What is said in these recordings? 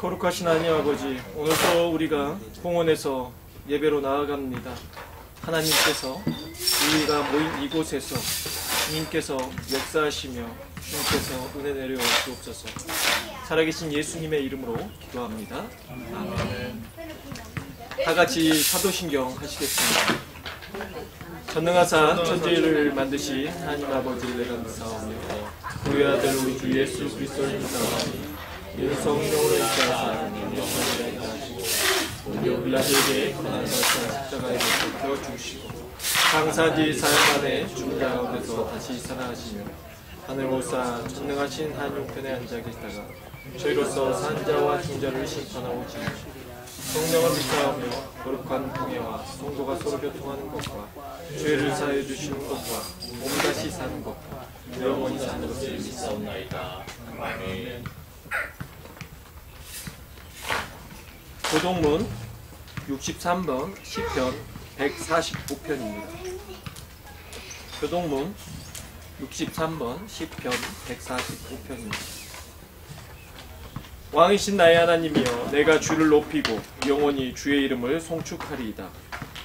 거룩하신 하나님 아버지, 오늘도 우리가 공원에서 예배로 나아갑니다. 하나님께서 우리가 모인 이곳에서 주님께서 역사하시며 주님께서 은혜 내려와 주옵소서. 살아계신 예수님의 이름으로 기도합니다. 아멘. 다같이 사도신경 하시겠습니다. 전능하사 천지를 만드신 하나님 아버지를 내가 믿사오며 그의 아들 우리 주 예수 그리스도를 믿사오니 이는 성령으로 있사오사 영원히 하시고 본dio 빌라도에게 고난을 받사 십자가에 못 박혀 죽으시고 장사지 사흘 만에 죽은 자 가운데서 다시 살아나시며 하늘 오사 전능하신 하나님 우편에 앉아 계시다가 저희로서 산자와 중자를 심판하오지. 성령을 믿사오며 거룩한 통회와 성도가 서로 교통하는 것과 죄를 사하여 주시는 것과 몸다시 사는 것과 영원히 사는 것을 믿사옵나이다. 아멘. 교동문 63번 시편 145편입니다. 교동문 63번 시편 145편입니다. 왕이신 나의 하나님이여, 내가 주를 높이고 영원히 주의 이름을 송축하리이다.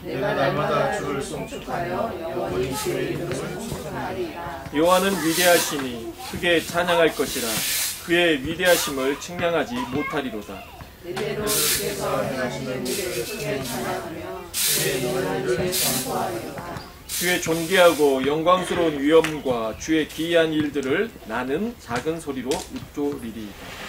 내가 날마다 주를 송축하여 영원히 주의 이름을 송축하리이다. 여호와는 위대하시니 크게 찬양할 것이라. 그의 위대하심을 측량하지 못하리로다. 이대로 주께서 행하시는 일을 크게 찬양하며 주의 놀라운 일을 선포하리로다. 주의 존귀하고 영광스러운 위엄과 주의 기이한 일들을 나는 작은 소리로 읊조리리이다.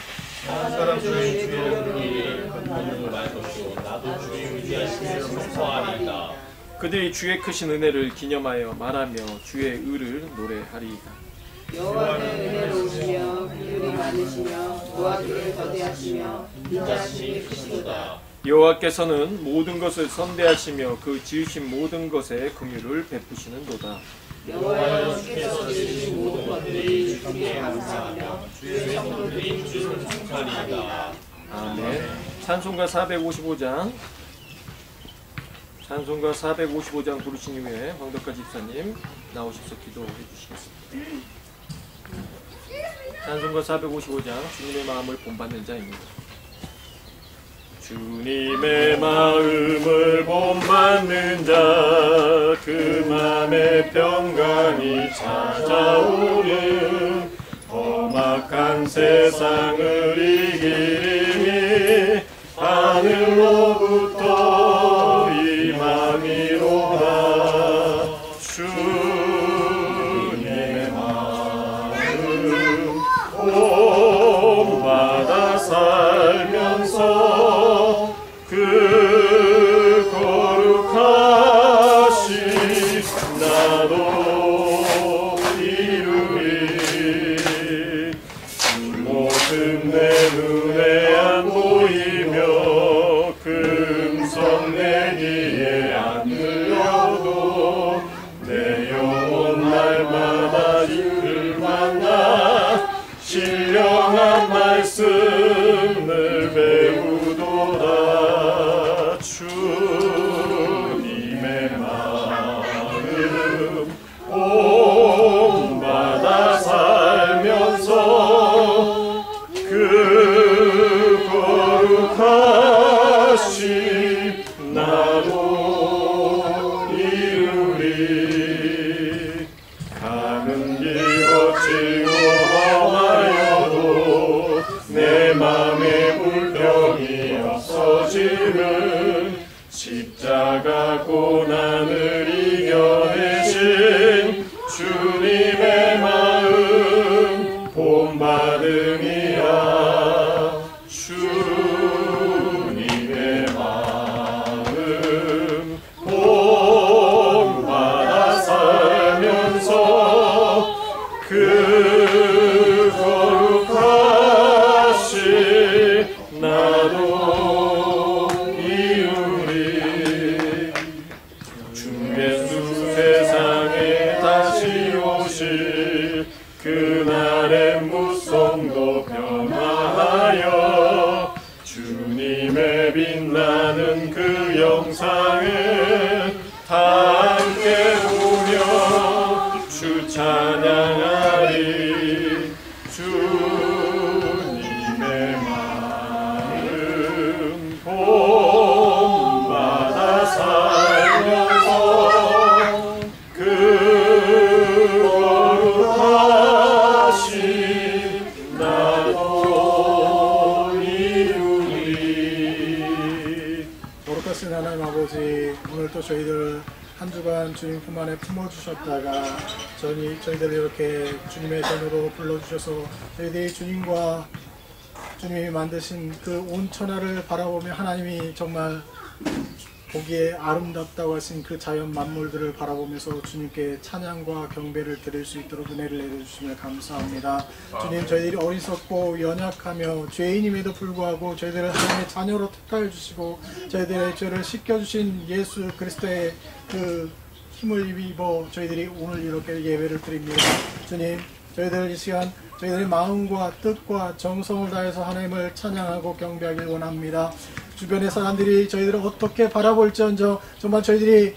한 사람 주의 이름을 일을 근본으로 말 것이요 나도 주의 위대하심을 선포하리이다. 그들이 주의 크신 은혜를 기념하여 말하며 주의 의를 노래하리이다. 여호와는 은혜로우시며 긍휼이 많으시며 도와주를 거대하시며 인자심이 크시도다. 여호와께서는 모든 것을 선대하시며 그 지으신 모든 것에 긍휼을 베푸시는도다. 여호와여, 주께서 지으신 모든 것들이 주께 감사하며 주의 성도들이 주를 송축하리이다. 아멘. 찬송가 455장 부르신 이후에 황덕가 집사님 나오셔서 기도해 주시겠습니다. 찬송가 455장 주님의 마음을 본받는 자입니다. 주님의 마음을 본받는 자, 그 맘에 평강이 찾아오는 험악한 세상을 이기리니 하늘로부터 임함이로다. 주님의 마음 본받아 살면서 그 거룩하신 나도 이루리. 모든 내 눈에 안 보이며 금성 내 귀에 안 들려도 내 영혼 날마다 주를 만나 신령한 말씀을 배우도다. 주님의 마음 본받아 살면서 그 거룩하신 나도 이루리. 가는 길 거치고 험하여도 내 맘에 불평이 없어지는 십자가 고난을 이겨내신 주님의 마음 본받음이야. 주님의 마음 본받아 살면서 그 거룩하신 나도 이루리. 주 예수 세상에 다시 오실 그날의 무성도 변화하여 주님의 빛나는 그 영상을 다 함께 보며 주 찬양하리. 주님의 마음 하나님 아버지, 오늘도 저희들 한 주간 주님 품 안에 품어주셨다가 저희들 이렇게 주님의 전으로 불러주셔서 저희들이 주님과 주님이 만드신 그 온 천하를 바라보며 하나님이 정말 보기에 아름답다고 하신 그 자연 만물들을 바라보면서 주님께 찬양과 경배를 드릴 수 있도록 은혜를 내려주시며 감사합니다. 주님, 저희들이 어리석고 연약하며 죄인임에도 불구하고 저희들을 하나님의 자녀로 택하여 주시고 저희들의 죄를 씻겨주신 예수 그리스도의 그 힘을 입어 저희들이 오늘 이렇게 예배를 드립니다. 주님, 저희들 이 시간 저희들의 마음과 뜻과 정성을 다해서 하나님을 찬양하고 경배하길 원합니다. 주변의 사람들이 저희들을 어떻게 바라볼지언정 정말 저희들이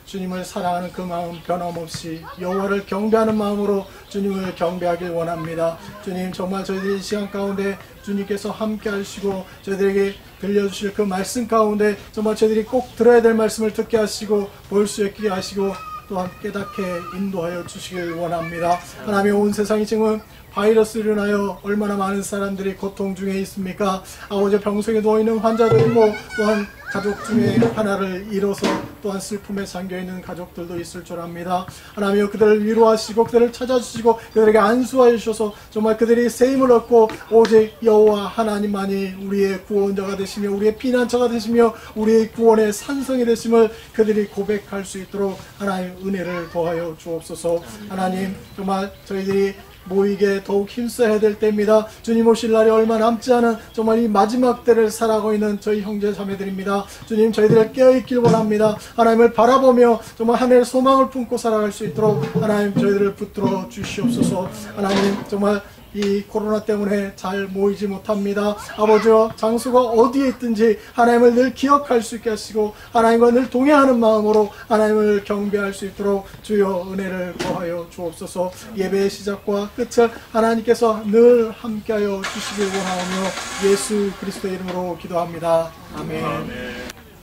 주님을 사랑하는 그 마음 변함없이 여호와를 경배하는 마음으로 주님을 경배하길 원합니다. 주님, 정말 저희들이 이 시간 가운데 주님께서 함께 하시고 저희들에게 들려주실 그 말씀 가운데 정말 저희들이 꼭 들어야 될 말씀을 듣게 하시고 볼 수 있게 하시고 또한 깨닫게 인도하여 주시길 원합니다. 하나님의 온 세상이 지금 바이러스로 인하여 얼마나 많은 사람들이 고통 중에 있습니까? 아버지, 병석에 누워있는 환자들이고 또한 가족 중에 하나를 잃어서 또한 슬픔에 잠겨있는 가족들도 있을 줄 압니다. 하나님이여, 그들을 위로하시고 그들을 찾아주시고 그들에게 안수하여 주셔서 정말 그들이 세임을 얻고 오직 여호와 하나님만이 우리의 구원자가 되시며 우리의 피난처가 되시며 우리의 구원의 산성이 되심을 그들이 고백할 수 있도록 하나님 은혜를 더하여 주옵소서. 하나님, 정말 저희들이 모이게 더욱 힘써야 될 때입니다. 주님 오실 날이 얼마 남지 않은 정말 이 마지막 때를 살아가고 있는 저희 형제 자매들입니다. 주님, 저희들을 깨어있길 원합니다. 하나님을 바라보며 정말 하늘의 소망을 품고 살아갈 수 있도록 하나님 저희들을 붙들어 주시옵소서. 하나님, 정말 이 코로나 때문에 잘 모이지 못합니다. 아버지와 장수가 어디에 있든지 하나님을 늘 기억할 수 있게 하시고 하나님과 늘 동행하는 마음으로 하나님을 경배할 수 있도록 주여 은혜를 더하여 주옵소서. 예배의 시작과 끝을 하나님께서 늘 함께하여 주시길 원하오며 예수 그리스도의 이름으로 기도합니다. 아멘.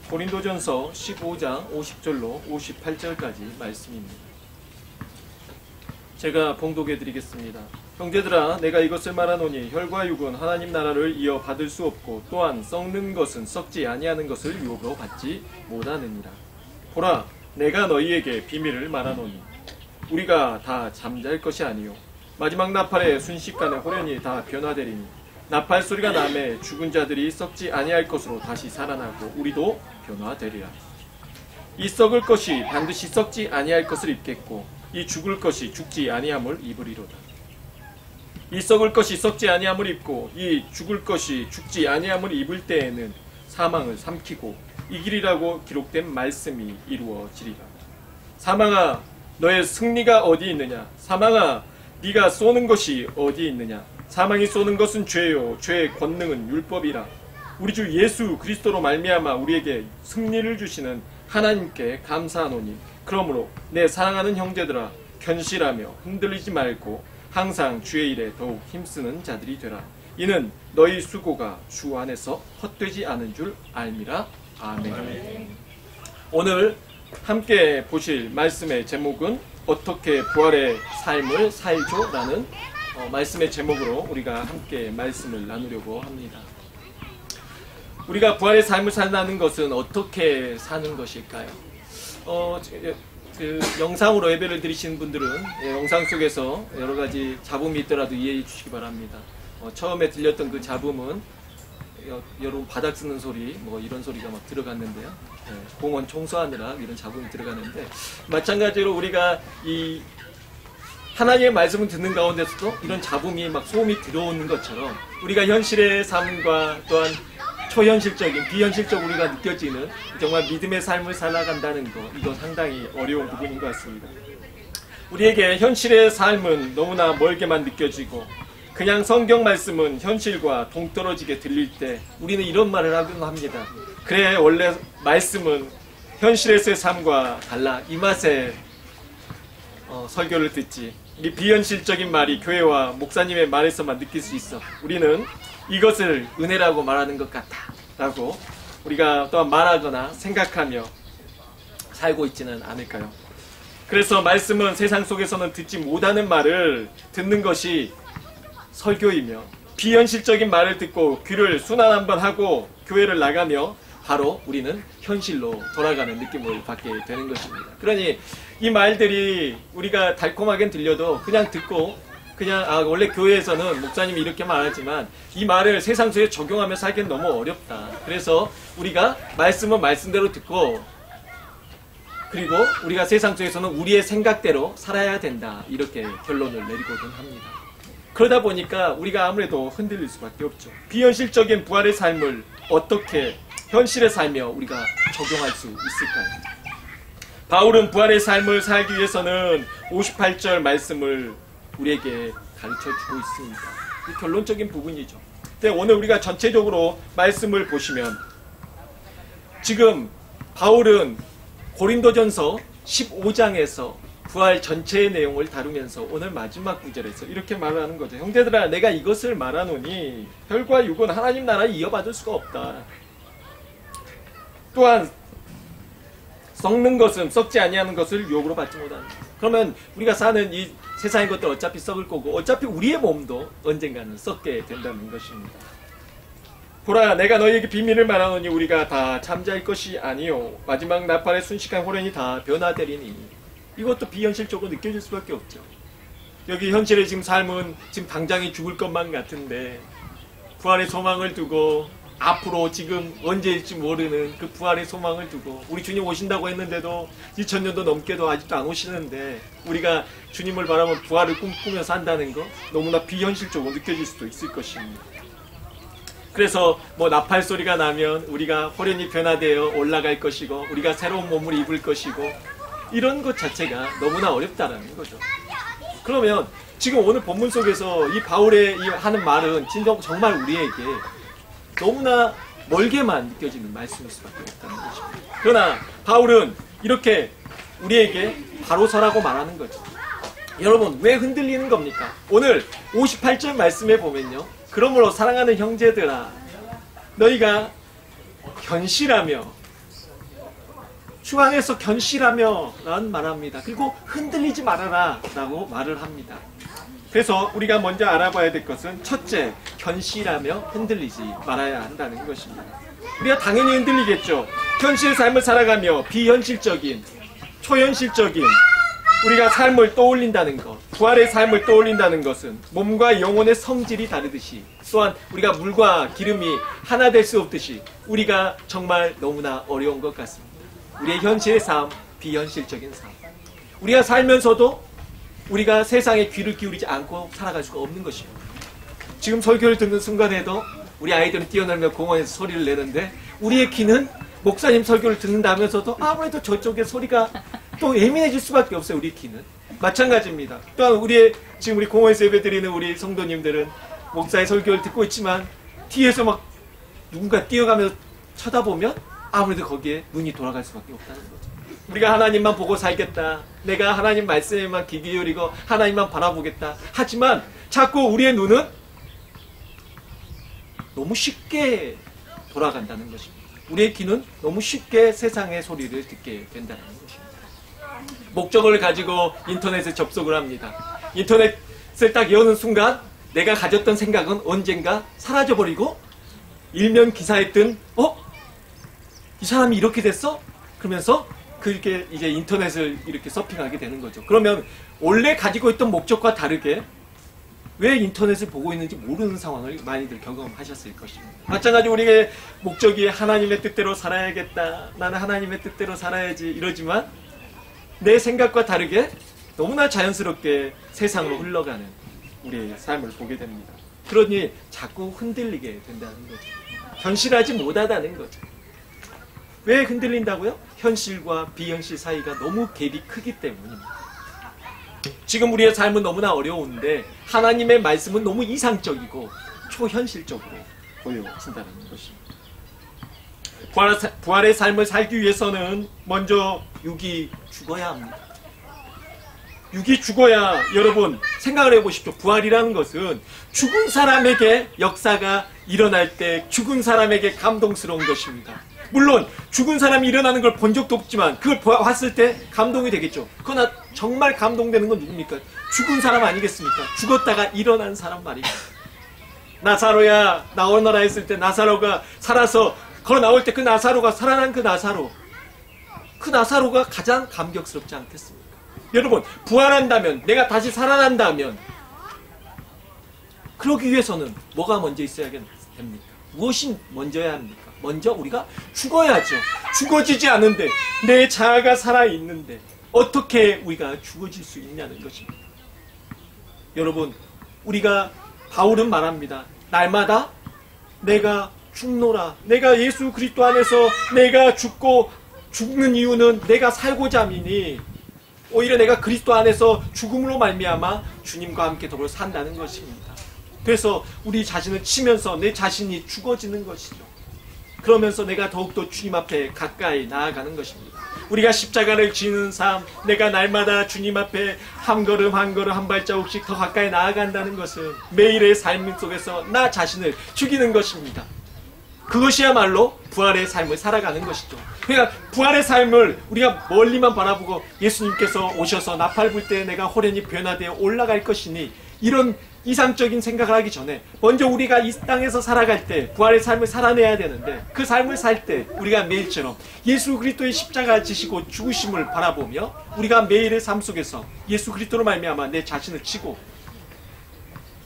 고린도전서 15장 50절로 58절까지 말씀입니다. 제가 봉독해 드리겠습니다. 형제들아, 내가 이것을 말하노니 혈과 육은 하나님 나라를 이어받을 수 없고 또한 썩는 것은 썩지 아니하는 것을 유업으로 받지 못하느니라. 보라, 내가 너희에게 비밀을 말하노니 우리가 다 잠잘 것이 아니요 마지막 나팔에 순식간에 호련히 다 변화되리니 나팔 소리가 나매 죽은 자들이 썩지 아니할 것으로 다시 살아나고 우리도 변화되리라. 이 썩을 것이 반드시 썩지 아니할 것을 입겠고 이 죽을 것이 죽지 아니함을 입으리로다. 이 썩을 것이 썩지 아니함을 입고 이 죽을 것이 죽지 아니함을 입을 때에는 사망을 삼키고 이기리라고 기록된 말씀이 이루어지리라. 사망아, 너의 승리가 어디 있느냐? 사망아, 네가 쏘는 것이 어디 있느냐? 사망이 쏘는 것은 죄요 죄의 권능은 율법이라. 우리 주 예수 그리스도로 말미암아 우리에게 승리를 주시는 하나님께 감사하노니 그러므로 내 사랑하는 형제들아, 견실하며 흔들리지 말고 항상 주의 일에 더욱 힘쓰는 자들이 되라. 이는 너희 수고가 주 안에서 헛되지 않은 줄 알미라. 아멘. 오늘 함께 보실 말씀의 제목은 어떻게 부활의 삶을 살죠? 라는 말씀의 제목으로 우리가 함께 말씀을 나누려고 합니다. 우리가 부활의 삶을 산다는 것은 어떻게 사는 것일까요? 영상으로 예배를 드리시는 분들은 영상 속에서 여러 가지 잡음이 있더라도 이해해 주시기 바랍니다. 처음에 들렸던 그 잡음은 여러분 바닥 쓰는 소리 뭐 이런 소리가 막 들어갔는데요. 공원 청소하느라 이런 잡음이 들어가는데 마찬가지로 우리가 이 하나님의 말씀을 듣는 가운데서도 이런 잡음이 막 소음이 들어오는 것처럼 우리가 현실의 삶과 또한 초현실적인 비현실적 우리가 느껴지는 정말 믿음의 삶을 살아간다는 것, 이거 상당히 어려운 부분인 것 같습니다. 우리에게 현실의 삶은 너무나 멀게만 느껴지고 그냥 성경 말씀은 현실과 동떨어지게 들릴 때 우리는 이런 말을 하곤 합니다. 그래, 원래 말씀은 현실에서의 삶과 달라. 이 맛에 설교를 듣지. 이 비현실적인 말이 교회와 목사님의 말에서만 느낄 수 있어. 우리는 이것을 은혜라고 말하는 것 같아 라고 우리가 또한 말하거나 생각하며 살고 있지는 않을까요? 그래서 말씀은 세상 속에서는 듣지 못하는 말을 듣는 것이 설교이며 비현실적인 말을 듣고 귀를 순환 한번 하고 교회를 나가며 바로 우리는 현실로 돌아가는 느낌을 받게 되는 것입니다. 그러니 이 말들이 우리가 달콤하게 들려도 그냥 듣고 그냥 원래 교회에서는 목사님이 이렇게 말하지만 이 말을 세상 속에 적용하며 살기는 너무 어렵다. 그래서 우리가 말씀은 말씀대로 듣고 그리고 우리가 세상 속에서는 우리의 생각대로 살아야 된다. 이렇게 결론을 내리거든 합니다. 그러다 보니까 우리가 아무래도 흔들릴 수밖에 없죠. 비현실적인 부활의 삶을 어떻게 현실에 살며 우리가 적용할 수 있을까요? 바울은 부활의 삶을 살기 위해서는 58절 말씀을 우리에게 가르쳐주고 있습니다. 이 결론적인 부분이죠. 근데 오늘 우리가 전체적으로 말씀을 보시면 지금 바울은 고린도전서 15장에서 부활 전체의 내용을 다루면서 오늘 마지막 구절에서 이렇게 말을 하는 거죠. 형제들아, 내가 이것을 말하노니 혈과 육은 하나님 나라에 이어받을 수가 없다. 또한 썩는 것은 썩지 아니하는 것을 유혹으로 받지 못한다. 그러면 우리가 사는 이 세상의 것들 어차피 썩을 거고 어차피 우리의 몸도 언젠가는 썩게 된다는 것입니다. 보라, 내가 너희에게 비밀을 말하노니 우리가 다 잠자일 것이 아니요 마지막 나팔의 순식간 호련이 다 변화되리니. 이것도 비현실적으로 느껴질 수밖에 없죠. 여기 현실의 지금 삶은 지금 당장에 죽을 것만 같은데 부활의 소망을 두고 앞으로 지금 언제일지 모르는 그 부활의 소망을 두고 우리 주님 오신다고 했는데도 2000년도 넘게도 아직도 안 오시는데 우리가 주님을 바라보면 부활을 꿈꾸며 산다는 거 너무나 비현실적으로 느껴질 수도 있을 것입니다. 그래서 뭐 나팔 소리가 나면 우리가 호련히 변화되어 올라갈 것이고 우리가 새로운 몸을 입을 것이고 이런 것 자체가 너무나 어렵다는 거죠. 그러면 지금 오늘 본문 속에서 이 바울의 이 하는 말은 정말 우리에게 너무나 멀게만 느껴지는 말씀일 수밖에 없다는 것입니다. 그러나 바울은 이렇게 우리에게 바로 서라고 말하는 거죠. 여러분, 왜 흔들리는 겁니까? 오늘 58절 말씀에 보면요. 그러므로 사랑하는 형제들아, 너희가 견실하며 주 안에서 견실하며 라는 말합니다. 그리고 흔들리지 말아라 라고 말을 합니다. 그래서 우리가 먼저 알아봐야 될 것은 첫째, 견실하며 흔들리지 말아야 한다는 것입니다. 우리가 당연히 흔들리겠죠. 현실 삶을 살아가며 비현실적인, 초현실적인 우리가 삶을 떠올린다는 것, 부활의 삶을 떠올린다는 것은 몸과 영혼의 성질이 다르듯이 또한 우리가 물과 기름이 하나 될 수 없듯이 우리가 정말 너무나 어려운 것 같습니다. 우리의 현실의 삶, 비현실적인 삶. 우리가 살면서도 우리가 세상에 귀를 기울이지 않고 살아갈 수가 없는 것입니다. 지금 설교를 듣는 순간에도 우리 아이들은 뛰어놀며 공원에서 소리를 내는데 우리의 귀는 목사님 설교를 듣는다면서도 아무래도 저쪽에 소리가 또 예민해질 수밖에 없어요. 우리 귀는. 마찬가지입니다. 또한 지금 우리 공원에서 예배드리는 우리 성도님들은 목사의 설교를 듣고 있지만 뒤에서 막 누군가 뛰어가면서 쳐다보면 아무래도 거기에 눈이 돌아갈 수밖에 없다는 거죠. 우리가 하나님만 보고 살겠다. 내가 하나님 말씀에만 귀 기울이고 하나님만 바라보겠다. 하지만 자꾸 우리의 눈은 너무 쉽게 돌아간다는 것입니다. 우리의 귀는 너무 쉽게 세상의 소리를 듣게 된다는 것입니다. 목적을 가지고 인터넷에 접속을 합니다. 인터넷을 딱 여는 순간 내가 가졌던 생각은 언젠가 사라져버리고 일면 기사에 뜬 이 사람이 이렇게 됐어? 그러면서 그렇게 이제 인터넷을 이렇게 서핑하게 되는 거죠. 그러면 원래 가지고 있던 목적과 다르게 왜 인터넷을 보고 있는지 모르는 상황을 많이들 경험하셨을 것입니다. 마찬가지로 우리의 목적이 하나님의 뜻대로 살아야겠다. 나는 하나님의 뜻대로 살아야지 이러지만 내 생각과 다르게 너무나 자연스럽게 세상으로 흘러가는 우리의 삶을 보게 됩니다. 그러니 자꾸 흔들리게 된다는 거죠. 견실하지 못하다는 거죠. 왜 흔들린다고요? 현실과 비현실 사이가 너무 갭이 크기 때문입니다. 지금 우리의 삶은 너무나 어려운데 하나님의 말씀은 너무 이상적이고 초현실적으로 보여진다는 것입니다. 부활의 삶을 살기 위해서는 먼저 육이 죽어야 합니다. 육이 죽어야 여러분 생각을 해보십시오. 부활이라는 것은 죽은 사람에게 역사가 일어날 때 죽은 사람에게 감동스러운 것입니다. 물론 죽은 사람이 일어나는 걸 본 적도 없지만 그걸 봤을 때 감동이 되겠죠. 그러나 정말 감동되는 건 누굽니까? 죽은 사람 아니겠습니까? 죽었다가 일어난 사람 말입니다. 나사로야 나오너라 했을 때 나사로가 살아서 걸어 나올 때 그 나사로가 살아난 그 나사로가 가장 감격스럽지 않겠습니까? 여러분, 부활한다면, 내가 다시 살아난다면, 그러기 위해서는 뭐가 먼저 있어야 됩니까? 무엇이 먼저야 합니까? 먼저 우리가 죽어야죠. 죽어지지 않은데, 내 자아가 살아있는데 어떻게 우리가 죽어질 수 있냐는 것입니다. 여러분, 우리가 바울은 말합니다. 날마다 내가 죽노라. 내가 예수 그리스도 안에서 내가 죽는 이유는 내가 살고자 함이니 오히려 내가 그리스도 안에서 죽음으로 말미암아 주님과 함께 더불어 산다는 것입니다. 그래서 우리 자신을 치면서 내 자신이 죽어지는 것이죠. 그러면서 내가 더욱더 주님 앞에 가까이 나아가는 것입니다. 우리가 십자가를 지는 삶, 내가 날마다 주님 앞에 한 걸음 한 걸음 한 발자국씩 더 가까이 나아간다는 것은 매일의 삶 속에서 나 자신을 죽이는 것입니다. 그것이야말로 부활의 삶을 살아가는 것이죠. 그러니까 부활의 삶을 우리가 멀리만 바라보고 예수님께서 오셔서 나팔 불 때 내가 호련히 변화되어 올라갈 것이니 이런 이상적인 생각을 하기 전에 먼저 우리가 이 땅에서 살아갈 때 부활의 삶을 살아내야 되는데 그 삶을 살 때 우리가 매일처럼 예수 그리스도의 십자가 지시고 죽으심을 바라보며 우리가 매일의 삶 속에서 예수 그리스도로 말미암아 내 자신을 치고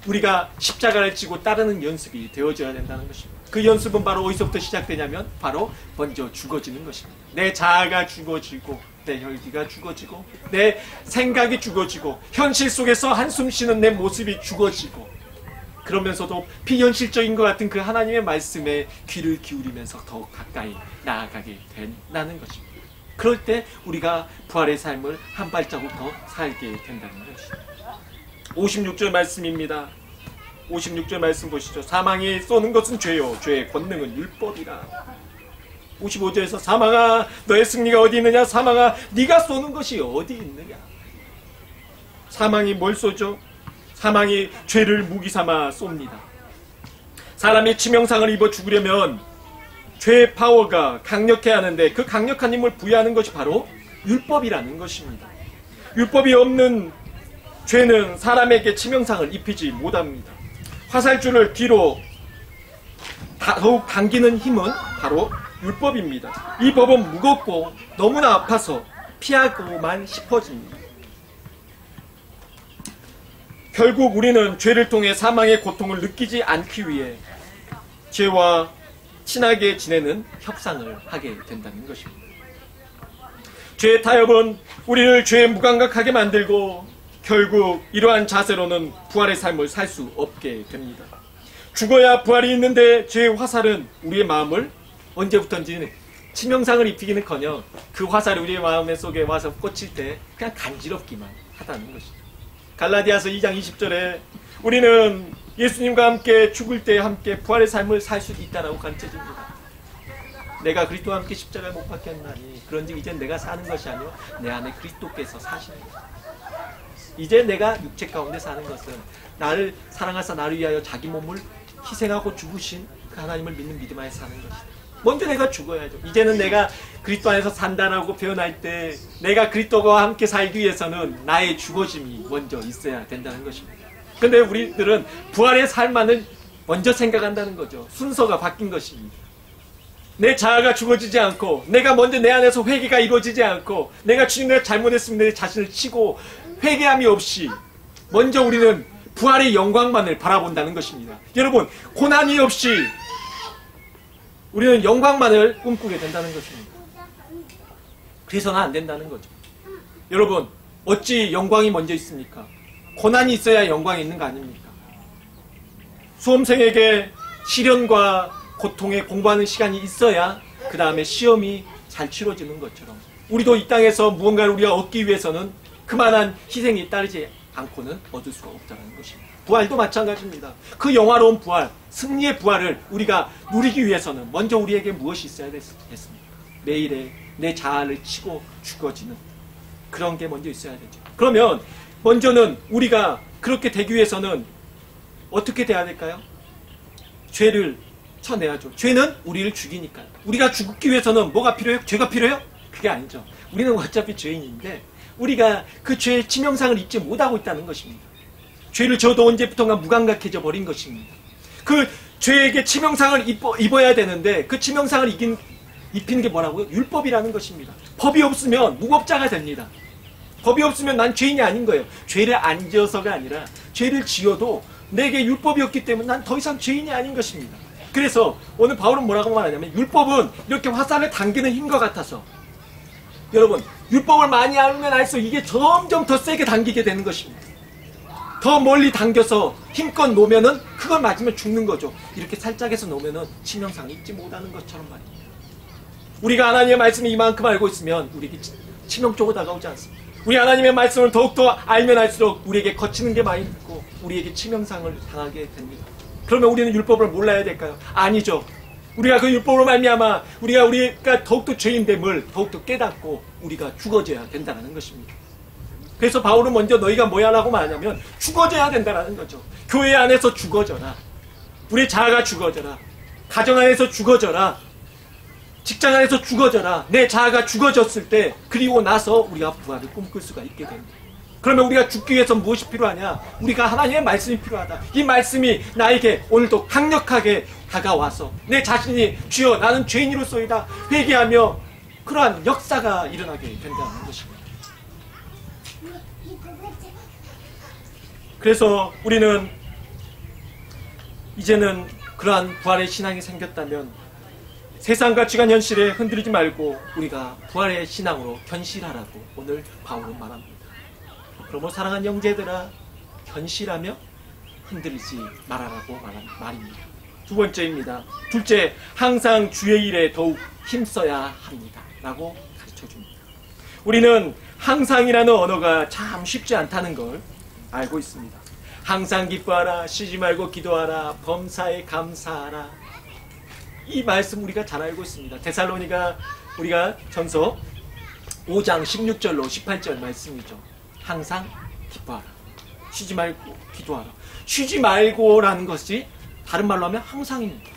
우리가 십자가를 지고 따르는 연습이 되어져야 된다는 것입니다. 그 연습은 바로 어디서부터 시작되냐면 바로 먼저 죽어지는 것입니다. 내 자아가 죽어지고 내 혈기가 죽어지고 내 생각이 죽어지고 현실 속에서 한숨 쉬는 내 모습이 죽어지고 그러면서도 비현실적인 것 같은 그 하나님의 말씀에 귀를 기울이면서 더욱 가까이 나아가게 된다는 것입니다. 그럴 때 우리가 부활의 삶을 한 발자국 더 살게 된다는 것입니다. 56절 말씀입니다. 56절 말씀 보시죠. 사망이 쏘는 것은 죄요 죄의 권능은 율법이라. 55절에서 사망아 너의 승리가 어디 있느냐. 사망아 네가 쏘는 것이 어디 있느냐. 사망이 뭘 쏘죠? 사망이 죄를 무기 삼아 쏩니다. 사람이 치명상을 입어 죽으려면 죄의 파워가 강력해야 하는데 그 강력한 힘을 부여하는 것이 바로 율법이라는 것입니다. 율법이 없는 죄는 사람에게 치명상을 입히지 못합니다. 화살줄을 뒤로 더욱 당기는 힘은 바로 율법입니다. 이 법은 무겁고 너무나 아파서 피하고만 싶어집니다. 결국 우리는 죄를 통해 사망의 고통을 느끼지 않기 위해 죄와 친하게 지내는 협상을 하게 된다는 것입니다. 죄의 타협은 우리를 죄에 무감각하게 만들고 결국 이러한 자세로는 부활의 삶을 살 수 없게 됩니다. 죽어야 부활이 있는데 죄의 화살은 우리의 마음을 언제부턴지 치명상을 입히기는커녕 그 화살이 우리의 마음 속에 와서 꽂힐 때 그냥 간지럽기만 하다는 것이죠. 갈라디아서 2장 20절에 우리는 예수님과 함께 죽을 때 함께 부활의 삶을 살 수 있다라고 가르쳐집니다. 내가 그리스도와 함께 십자가에 못 박혔나니 그런즉 이제 내가 사는 것이 아니요 내 안에 그리스도께서 사시는 것. 이제 내가 육체 가운데 사는 것은 나를 사랑하사 나를 위하여 자기 몸을 희생하고 죽으신 그 하나님을 믿는 믿음 안에 사는 것이다. 먼저 내가 죽어야죠. 이제는 내가 그리스도 안에서 산다라고 표현할 때 내가 그리스도와 함께 살기 위해서는 나의 죽어짐이 먼저 있어야 된다는 것입니다. 근데 우리들은 부활의 삶만을 먼저 생각한다는 거죠. 순서가 바뀐 것입니다. 내 자아가 죽어지지 않고 내가 먼저 내 안에서 회개가 이루어지지 않고 내가 주님을 잘못했으면 내 자신을 치고 회개함이 없이 먼저 우리는 부활의 영광만을 바라본다는 것입니다. 여러분, 고난이 없이 우리는 영광만을 꿈꾸게 된다는 것입니다. 그래서는 안 된다는 거죠. 여러분, 어찌 영광이 먼저 있습니까? 고난이 있어야 영광이 있는 거 아닙니까? 수험생에게 시련과 고통에 공부하는 시간이 있어야 그 다음에 시험이 잘 치러지는 것처럼 우리도 이 땅에서 무언가를 우리가 얻기 위해서는 그만한 희생이 따르지 않고는 얻을 수가 없다는 것입니다. 부활도 마찬가지입니다. 그 영화로운 부활, 승리의 부활을 우리가 누리기 위해서는 먼저 우리에게 무엇이 있어야 됐습니까? 매일의 내 자아를 치고 죽어지는 그런 게 먼저 있어야 되죠. 그러면 먼저는 우리가 그렇게 되기 위해서는 어떻게 돼야 될까요? 죄를 쳐내야죠. 죄는 우리를 죽이니까요. 우리가 죽기 위해서는 뭐가 필요해요? 죄가 필요해요? 그게 아니죠. 우리는 어차피 죄인인데 우리가 그 죄의 치명상을 입지 못하고 있다는 것입니다. 죄를 져도 언제부턴가 무감각해져 버린 것입니다. 그 죄에게 치명상을 입어야 되는데 그 치명상을 입히는 게 뭐라고요? 율법이라는 것입니다. 법이 없으면 무법자가 됩니다. 법이 없으면 난 죄인이 아닌 거예요. 죄를 안 지어서가 아니라 죄를 지어도 내게 율법이 없기 때문에 난 더 이상 죄인이 아닌 것입니다. 그래서 오늘 바울은 뭐라고 말하냐면 율법은 이렇게 화살을 당기는 힘과 같아서 여러분 율법을 많이 알면 알수록 이게 점점 더 세게 당기게 되는 것입니다. 더 멀리 당겨서 힘껏 놓으면은 그걸 맞으면 죽는 거죠. 이렇게 살짝 해서 놓으면은 치명상 입지 못하는 것처럼 말입니다. 우리가 하나님의 말씀을 이만큼 알고 있으면 우리에게 치명 쪽으로 다가오지 않습니다. 우리 하나님의 말씀을 더욱더 알면 알수록 우리에게 거치는 게 많이 있고 우리에게 치명상을 당하게 됩니다. 그러면 우리는 율법을 몰라야 될까요? 아니죠. 우리가 그 율법으로 말미암아 우리가 더욱더 죄인됨을 더욱더 깨닫고 우리가 죽어져야 된다는 것입니다. 그래서 바울은 먼저 너희가 뭐야 라고 말하냐면 죽어져야 된다는 거죠. 교회 안에서 죽어져라. 우리 자아가 죽어져라. 가정 안에서 죽어져라. 직장 안에서 죽어져라. 내 자아가 죽어졌을 때 그리고 나서 우리가 부활을 꿈꿀 수가 있게 됩니다. 그러면 우리가 죽기 위해서 무엇이 필요하냐? 우리가 하나님의 말씀이 필요하다. 이 말씀이 나에게 오늘도 강력하게 다가와서 내 자신이 주여 나는 죄인으로서이다 회개하며 그러한 역사가 일어나게 된다는 것입니다. 그래서 우리는 이제는 그러한 부활의 신앙이 생겼다면 세상 가치관 현실에 흔들리지 말고 우리가 부활의 신앙으로 견실하라고 오늘 바울은 말합니다. 그러므로 사랑하는 형제들아 견실하며 흔들리지 말아라고 말입니다. 두 번째입니다. 둘째, 항상 주의 일에 더욱 힘써야 합니다 라고 가르쳐줍니다. 우리는 항상이라는 언어가 참 쉽지 않다는 걸 알고 있습니다. 항상 기뻐하라, 쉬지 말고 기도하라, 범사에 감사하라. 이 말씀 우리가 잘 알고 있습니다. 데살로니가 우리가 전서 5장 16절로 18절 말씀이죠. 항상 기뻐하라, 쉬지 말고 기도하라. 쉬지 말고라는 것이 다른 말로 하면 항상입니다.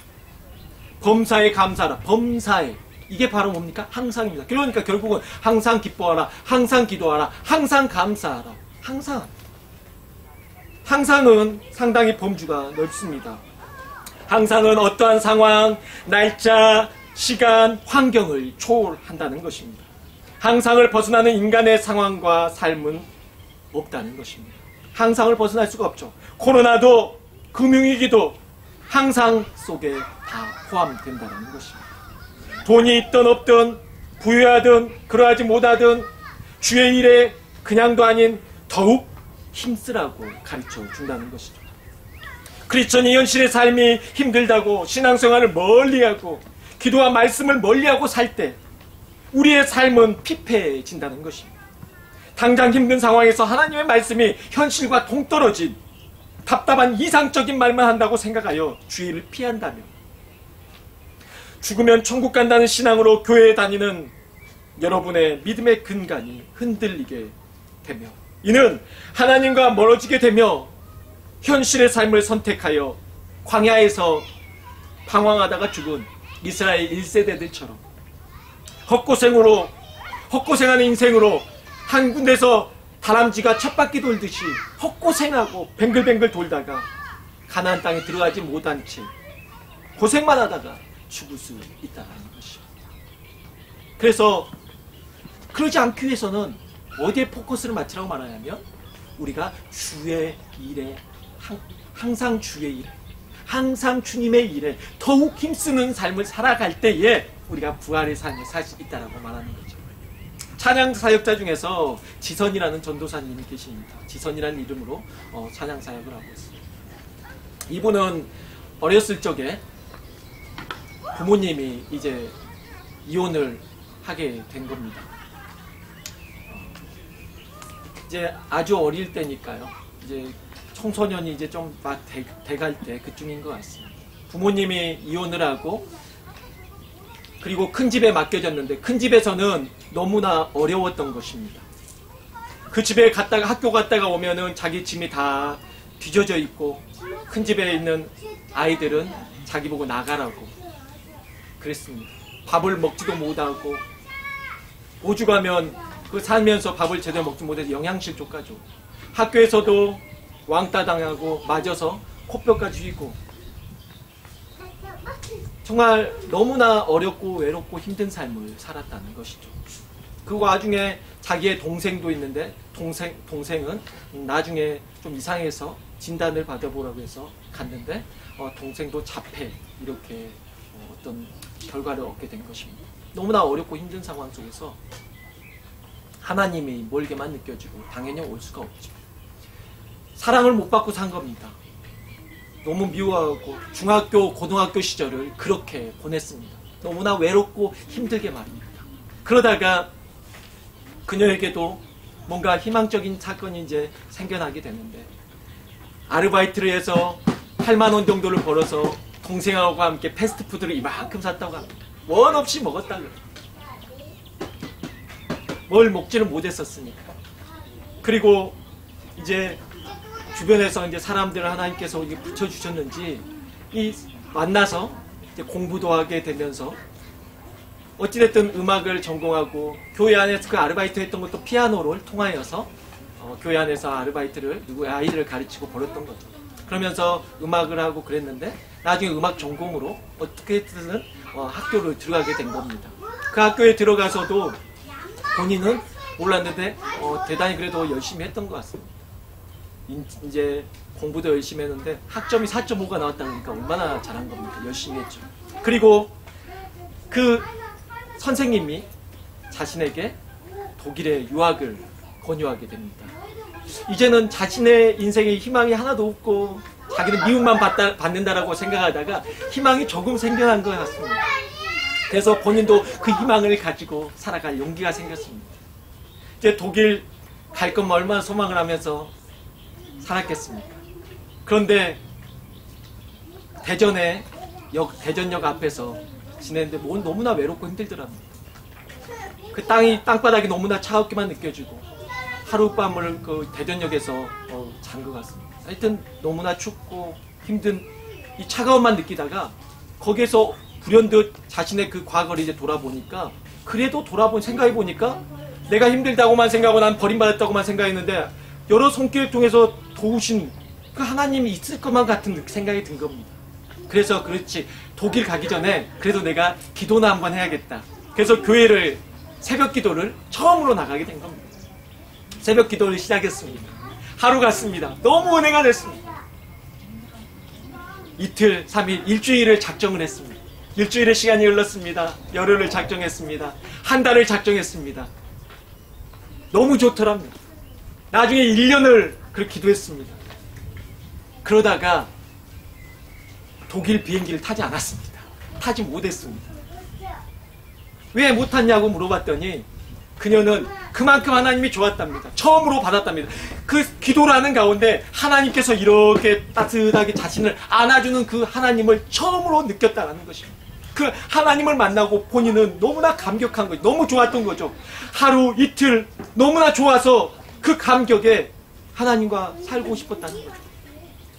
범사에 감사하라. 범사에 이게 바로 뭡니까? 항상입니다. 그러니까 결국은 항상 기뻐하라, 항상 기도하라, 항상 감사하라. 항상은 상당히 범주가 넓습니다. 항상은 어떠한 상황, 날짜, 시간, 환경을 초월한다는 것입니다. 항상을 벗어나는 인간의 상황과 삶은 없다는 것입니다. 항상을 벗어날 수가 없죠. 코로나도 금융위기도 항상 속에 다 포함된다는 것입니다. 돈이 있든 없든 부유하든 그러하지 못하든 주의 일에 그냥도 아닌 더욱 힘쓰라고 가르쳐 준다는 것이죠. 크리스천이 현실의 삶이 힘들다고 신앙생활을 멀리하고 기도와 말씀을 멀리하고 살 때 우리의 삶은 피폐해진다는 것입니다. 당장 힘든 상황에서 하나님의 말씀이 현실과 동떨어진 답답한 이상적인 말만 한다고 생각하여 주의를 피한다면 죽으면 천국 간다는 신앙으로 교회에 다니는 여러분의 믿음의 근간이 흔들리게 되며 이는 하나님과 멀어지게 되며 현실의 삶을 선택하여 광야에서 방황하다가 죽은 이스라엘 1세대들처럼 헛고생하는 인생으로 한 군데서 다람쥐가 쳇바퀴 돌듯이 헛고생하고 뱅글뱅글 돌다가 가나안 땅에 들어가지 못한 채 고생만 하다가 죽을 수 있다는 것입니다. 그래서 그러지 않기 위해서는 어디에 포커스를 맞추라고 말하냐면 우리가 주의 일에 항상 주의 일에 항상 주님의 일에 더욱 힘쓰는 삶을 살아갈 때에 우리가 부활의 삶을 살 수 있다고 말하는 거죠. 찬양 사역자 중에서 지선이라는 전도사님이 계십니다. 지선이라는 이름으로 찬양 사역을 하고 있습니다. 이분은 어렸을 적에 부모님이 이제 이혼을 하게 된 겁니다. 이제 아주 어릴 때니까요. 이제 청소년이 이제 좀 막 돼갈 때 그쯤인 것 같습니다. 부모님이 이혼을 하고 그리고 큰 집에 맡겨졌는데 큰 집에서는 너무나 어려웠던 것입니다. 그 집에 학교 갔다가 오면은 자기 짐이 다 뒤져져 있고 큰 집에 있는 아이들은 자기 보고 나가라고 그랬습니다. 밥을 먹지도 못하고 오죽하면 그 살면서 밥을 제대로 먹지 못해서 영양실 쫓가죠. 학교에서도 왕따 당하고 맞아서 코뼈까지 휘고 정말 너무나 어렵고 외롭고 힘든 삶을 살았다는 것이죠. 그 와중에 자기의 동생도 있는데 동생은 나중에 좀 이상해서 진단을 받아보라고 해서 갔는데 동생도 자폐 이렇게 어떤 결과를 얻게 된 것입니다. 너무나 어렵고 힘든 상황 속에서 하나님이 멀게만 느껴지고 당연히 올 수가 없죠. 사랑을 못 받고 산 겁니다. 너무 미워하고 중학교, 고등학교 시절을 그렇게 보냈습니다. 너무나 외롭고 힘들게 말입니다. 그러다가 그녀에게도 뭔가 희망적인 사건이 이제 생겨나게 되는데 아르바이트를 해서 8만 원 정도를 벌어서 동생하고 함께 패스트푸드를 이만큼 샀다고 합니다. 원 없이 먹었다고. 뭘 먹지를 못했었으니까. 그리고 이제 주변에서 이제 사람들을 하나님께서 이게 붙여주셨는지 이 만나서 이제 공부도 하게 되면서 어찌됐든 음악을 전공하고 교회 안에서 그 아르바이트 했던 것도 피아노를 통하여서 교회 안에서 아르바이트를 누구의 아이들을 가르치고 벌었던 거죠. 그러면서 음악을 하고 그랬는데 나중에 음악 전공으로 어떻게든 학교를 들어가게 된 겁니다. 그 학교에 들어가서도 본인은 몰랐는데 대단히 그래도 열심히 했던 것 같습니다. 이제 공부도 열심히 했는데 학점이 4.5가 나왔다 그러니까 얼마나 잘한 겁니까? 열심히 했죠. 그리고 그 선생님이 자신에게 독일에 유학을 권유하게 됩니다. 이제는 자신의 인생에 희망이 하나도 없고 자기는 미움만 받는다라고 생각하다가 희망이 조금 생겨난 것 같습니다. 그래서 본인도 그 희망을 가지고 살아갈 용기가 생겼습니다. 이제 독일 갈 것만 얼마나 소망을 하면서 살았겠습니까? 그런데 대전역 앞에서 지내는데 너무나 외롭고 힘들더랍니다. 그 땅바닥이 너무나 차갑게만 느껴지고 하룻밤을 그 대전역에서 잔 것 같습니다. 하여튼 너무나 춥고 힘든 이 차가움만 느끼다가 거기에서 불현듯 자신의 그 과거를 이제 돌아보니까 그래도 생각해보니까 내가 힘들다고만 생각하고 난 버림받았다고만 생각했는데 여러 손길을 통해서 도우신 그 하나님이 있을 것만 같은 생각이 든 겁니다. 그래서 그렇지 독일 가기 전에 그래도 내가 기도나 한번 해야겠다. 그래서 교회를 새벽 기도를 처음으로 나가게 된 겁니다. 새벽 기도를 시작했습니다. 하루 갔습니다. 너무 은혜가 됐습니다. 이틀, 3일, 일주일을 작정을 했습니다. 일주일의 시간이 흘렀습니다. 열흘을 작정했습니다. 한 달을 작정했습니다. 너무 좋더랍니다. 나중에 1년을 그렇게 기도했습니다. 그러다가 독일 비행기를 타지 않았습니다. 타지 못했습니다. 왜 못 탔냐고 물어봤더니 그녀는 그만큼 하나님이 좋았답니다. 처음으로 받았답니다. 그 기도를 하는 가운데 하나님께서 이렇게 따뜻하게 자신을 안아주는 그 하나님을 처음으로 느꼈다는 것입니다. 그 하나님을 만나고 본인은 너무나 감격한 거죠. 너무 좋았던 거죠. 하루 이틀 너무나 좋아서 그 감격에 하나님과 살고 싶었다는 거죠.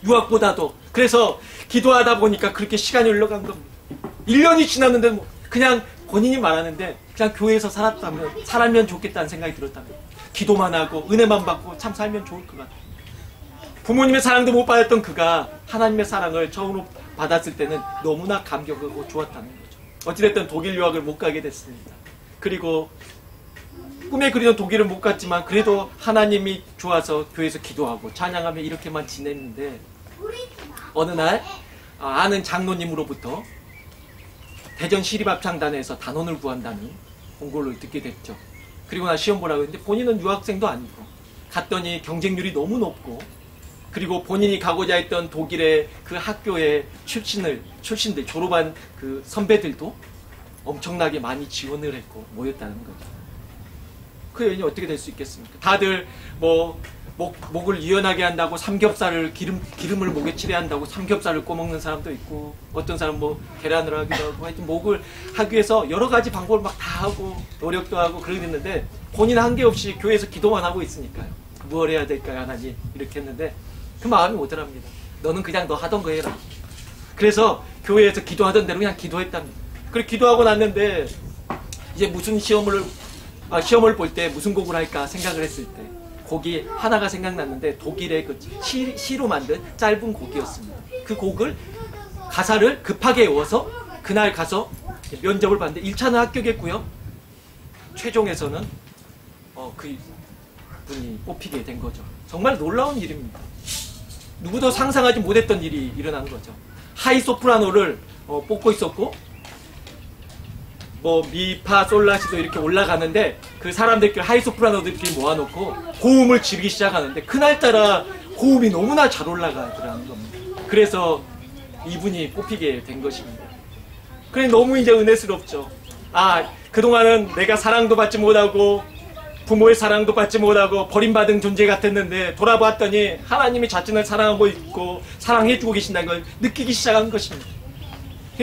유학보다도. 그래서 기도하다 보니까 그렇게 시간이 흘러간 겁니다. 1년이 지났는데 그냥 본인이 말하는데 그냥 교회에서 살면 좋겠다는 생각이 들었다면 기도만 하고 은혜만 받고 참 살면 좋을 것 같아요. 부모님의 사랑도 못 받았던 그가 하나님의 사랑을 처음으로 받았을 때는 너무나 감격하고 좋았다는 거죠. 어찌됐든 독일 유학을 못 가게 됐습니다. 그리고 꿈에 그리던 독일을 못 갔지만 그래도 하나님이 좋아서 교회에서 기도하고 찬양하며 이렇게만 지냈는데 어느 날 아는 장로님으로부터 대전 시립합창단에서 단원을 구한다는 공고를 듣게 됐죠. 그리고 나 시험 보라고 했는데 본인은 유학생도 아니고 갔더니 경쟁률이 너무 높고 그리고 본인이 가고자 했던 독일의 그 학교의 출신들 졸업한 그 선배들도 엄청나게 많이 지원을 했고 모였다는 거죠. 그 여인이 어떻게 될 수 있겠습니까? 다들 목을 유연하게 한다고 삼겹살을 기름을 목에 칠해야 한다고 삼겹살을 꼬먹는 사람도 있고 어떤 사람 계란을 하기도 하고 하여튼 목을 하기 위해서 여러 가지 방법을 막 다 하고 노력도 하고 그러겠는데 본인은 한계없이 교회에서 기도만 하고 있으니까요. 뭘 해야 될까요 하나님 이렇게 했는데 그 마음이 오더랍니다. 너는 그냥 너 하던 거 해라. 그래서 교회에서 기도하던 대로 그냥 기도했답니다. 그리고 기도하고 났는데 이제 무슨 시험을 볼 때 무슨 곡을 할까 생각을 했을 때 곡이 하나가 생각났는데 독일의 그 시로 만든 짧은 곡이었습니다. 그 곡을 가사를 급하게 외워서 그날 가서 면접을 봤는데 1차는 합격했고요. 최종에서는 그 분이 뽑히게 된 거죠. 정말 놀라운 일입니다. 누구도 상상하지 못했던 일이 일어난 거죠. 하이 소프라노를 뽑고 있었고 뭐 미파 솔라시도 이렇게 올라가는데 그 사람들끼리 하이 소프라노들끼리 모아놓고 고음을 지르기 시작하는데 그날따라 고음이 너무나 잘 올라가더라는 겁니다. 그래서 이분이 뽑히게 된 것입니다. 그래 너무 이제 은혜스럽죠. 그동안은 내가 사랑도 받지 못하고 부모의 사랑도 받지 못하고 버림받은 존재 같았는데 돌아봤더니 하나님이 자신을 사랑하고 있고 사랑해주고 계신다는 걸 느끼기 시작한 것입니다.